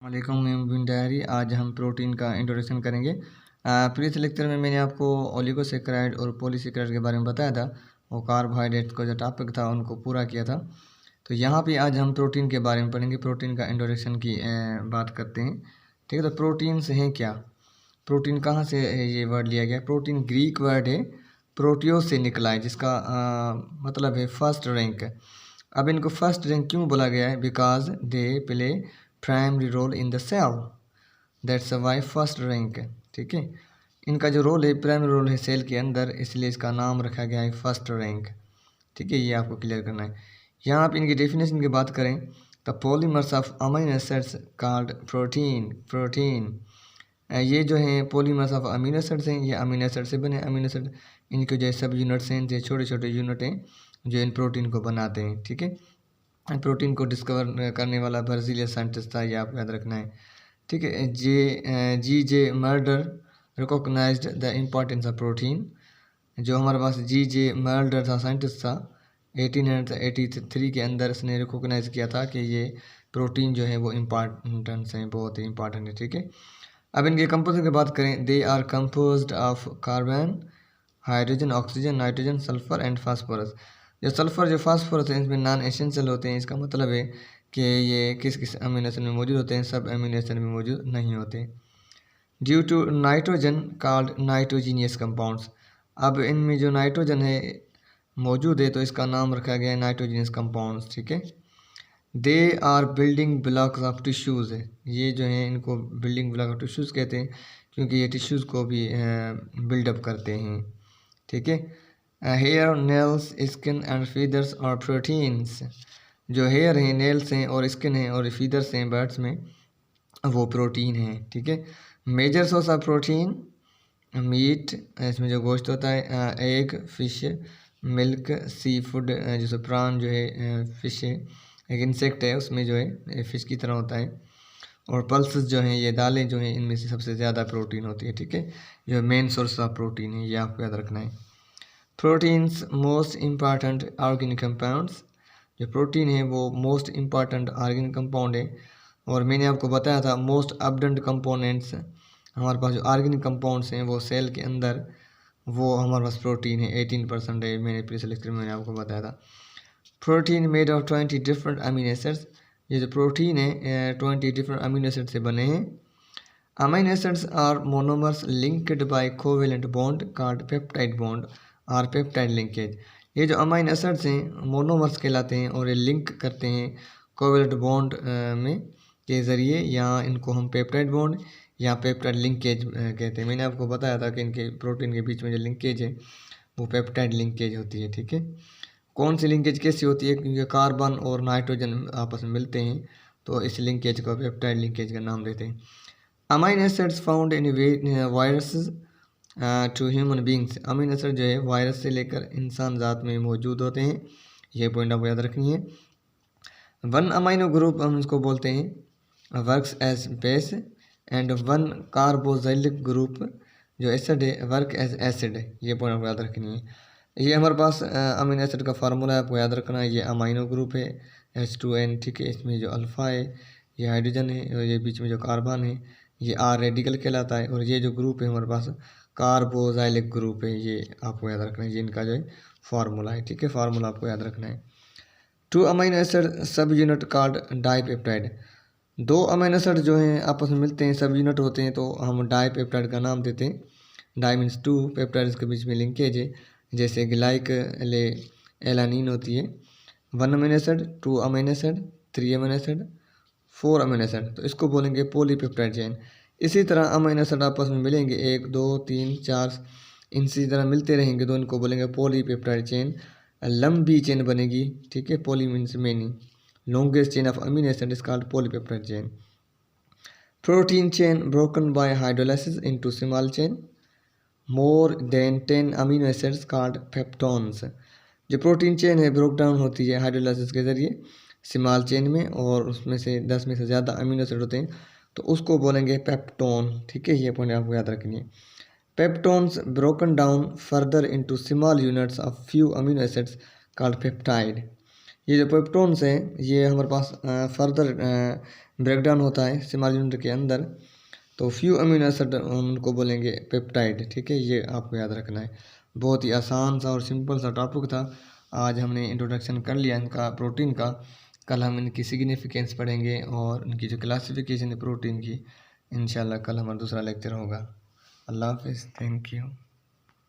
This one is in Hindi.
वालेकुम, मैं बिन डायरी। आज हम प्रोटीन का इंट्रोडक्शन करेंगे। प्रीवियस लेक्चर में मैंने आपको ओलिगोसेक्राइड और पॉलीसेक्राइड के बारे में बताया था। वो कार्बोहाइड्रेट का जो टॉपिक था उनको पूरा किया था। तो यहाँ पे आज हम प्रोटीन के बारे में पढ़ेंगे। प्रोटीन का इंट्रोडक्शन की बात करते हैं। ठीक है, तो प्रोटीन्स हैं क्या? प्रोटीन कहाँ से ये वर्ड लिया गया? प्रोटीन ग्रीक वर्ड है, प्रोटियोस से निकला है, जिसका मतलब है फर्स्ट रैंक। अब इनको फर्स्ट रैंक क्यों बोला गया है? Because they play primary role in the cell, that's why first rank. ठीक है, इनका जो रोल है, प्राइमरी रोल है सेल के अंदर, इसलिए इसका नाम रखा गया है फर्स्ट रैंक। ठीक है, ये आपको क्लियर करना है। यहाँ आप इनकी डेफिनेशन की बात करें तो polymers of amino acids called protein. ये जो हैं पॉलीमर्स ऑफ अमीनो एसिड्स हैं, ये अमीनो एसिड से बने अमीनो एसिड। इनके जो सब यूनिट्स हैं, जो छोटे छोटे यूनिट हैं जो इन प्रोटीन को बनाते हैं। ठीक है, प्रोटीन को डिस्कवर करने वाला ब्राज़ीलियन साइंटिस्ट था, ये आपको याद रखना है। ठीक है, G J Mulder recognised the importance of protein. जो हमारे पास जी.जे. मर्डर था, साइंटिस्ट था, 1883 के अंदर इसने रिकॉग्नाइज किया था कि ये प्रोटीन जो है वो इम्पॉर्टेंस है, बहुत ही इंपॉर्टेंट है। ठीक है, अब इनके कंपोजिशन की बात करें, they are composed of carbon, hydrogen, oxygen, nitrogen, sulphur and phosphorus. जो सल्फर, जो फास्फोरस है, इसमें नॉन एसेंशियल होते हैं। इसका मतलब है कि ये किस किस अमीनो एसिड में मौजूद होते हैं, सब अमीनो एसिड में मौजूद नहीं होते। Due to nitrogen called nitrogenous compounds. अब इनमें जो नाइट्रोजन है मौजूद है, तो इसका नाम रखा गया है नाइट्रोजीनियस कंपाउंड्स। ठीक है, they are building blocks of tissues है। ये जो हैं इनको बिल्डिंग ब्लॉक ऑफ टिश्यूज़ कहते हैं, क्योंकि ये टिश्यूज़ को भी बिल्डअप करते हैं। ठीक है, hair, nails, skin and feathers और प्रोटीन्स। जो हेयर हैं, नेल्स हैं और स्किन हैं और फीदर्स हैं बर्ड्स में, वो प्रोटीन हैं। ठीक है, major source of protein meat, इसमें जो गोश्त होता है, egg, fish, milk, seafood, जैसे प्रान जो है फिश है, एक इंसेक्ट है, उसमें जो है फिश की तरह होता है। और पल्सेस जो हैं, ये दालें जो हैं, इनमें से सबसे ज़्यादा प्रोटीन होती है। ठीक है, जो मेन सोर्स ऑफ प्रोटीन है, ये आपको याद रखना है। Proteins most important organic compounds. जो प्रोटीन है वो मोस्ट इम्पॉर्टेंट ऑर्गेनिक कंपाउंड है। और मैंने आपको बताया था मोस्ट अबडेंट कंपोनेंट्स, हमारे पास जो ऑर्गेनिक कंपाउंड्स हैं वो सेल के अंदर, वो हमारे पास प्रोटीन है 18% है। मैंने प्रीवियस लेक्चर में मैंने आपको बताया था। Protein made of 20 different amino acids. ये जो प्रोटीन है 20 डिफरेंट अमीनो एसिड से बने हैं। Amino acids are monomers linked by covalent bond called peptide bond और पेप्टाइड लिंकेज। ये जो अमीनो एसिड्स हैं मोनोमर्स कहलाते हैं और ये लिंक करते हैं कोवेलेंट बॉन्ड में के ज़रिए, या इनको हम पेप्टाइड बॉन्ड या पेप्टाइड लिंकेज कहते हैं। मैंने आपको बताया था कि इनके प्रोटीन के बीच में जो लिंकेज है वो पेप्टाइड लिंकेज होती है। ठीक है, कौन सी लिंकेज कैसी होती है? क्योंकि कार्बन और नाइट्रोजन आपस में मिलते हैं, तो इस लिंकेज को पेप्टाइड लिंकेज का नाम देते हैं। Amino acids found in viruses to human beings. Amino acid जो है वायरस से लेकर इंसान ज़ात में मौजूद होते हैं, ये पॉइंट आपको याद रखनी है। वन अमीनो ग्रुप हम इसको बोलते हैं works as base, and one carboxylic group जो एसिड है वर्क एज एसिड है, ये पॉइंट आपको याद रखनी है। ये हमारे पास अमीनो एसिड का फार्मूला है, आपको याद रखना है। ये अमीनो ग्रुप है H2N। ठीक है, इसमें जो अल्फ़ा है ये हाइड्रोजन है, और ये बीच में जो कार्बन है ये R रेडिकल कहलाता है, और ये जो ग्रुप है हमारे पास कार्बोजाइलिक ग्रुप है, ये आपको याद रखना है। ये इनका जो है फार्मूला है। ठीक है, फार्मूला आपको याद रखना है। टू अमीनो एसिड सब यूनिट कॉल्ड डाईपेप्टाइड। दो अमीनो एसिड जो हैं आपस में मिलते हैं, सब यूनिट होते हैं, तो हम डाईपेप्टाइड का नाम देते हैं। डाई मीन्स टू, पेप्टाइड के बीच में लिंकेज है, जैसे ग्लाइक एलानिन होती है। One amino acid, to amino acid, three amino acid, four amino acid, तो इसको बोलेंगे पॉलीपेप्टाइड चेन। इसी तरह अमीनो एसिड आपस में मिलेंगे, 1 2 3 4, इसी तरह मिलते रहेंगे, तो इनको बोलेंगे पॉलीपेप्टाइड चेन। लंबी चेन बनेगी। ठीक है, poly means many, longest chain of amino acid is called polypeptide chain. Protein chain broken by hydrolysis into small chain more than 10 amino acids called peptones. जो प्रोटीन चेन है ब्रोक डाउन होती है हाइड्रोलाइसिस के जरिए स्मॉल चेन में, और उसमें से 10 में से ज़्यादा अमीनो एसिड होते हैं, तो उसको बोलेंगे पेप्टोन। ठीक है, ये पॉइंट आपको याद रखनी है। Peptones broken down further into small units of few amino acids called peptide। ये जो पेप्टोन्स हैं ये हमारे पास फर्दर ब्रेकडाउन होता है सिमाज यूनिट के अंदर, तो फ्यू अमीनो एसिड उनको बोलेंगे पेप्टाइड। ठीक है, ये आपको याद रखना है। बहुत ही आसान सा और सिंपल सा टॉपिक था। आज हमने इंट्रोडक्शन कर लिया इनका प्रोटीन का। कल हम इनकी सिग्निफिकेंस पढ़ेंगे और इनकी जो क्लासिफिकेशन है प्रोटीन की, इंशाल्लाह कल हमारा दूसरा लेक्चर होगा। अल्लाह हाफिज़, थैंक यू।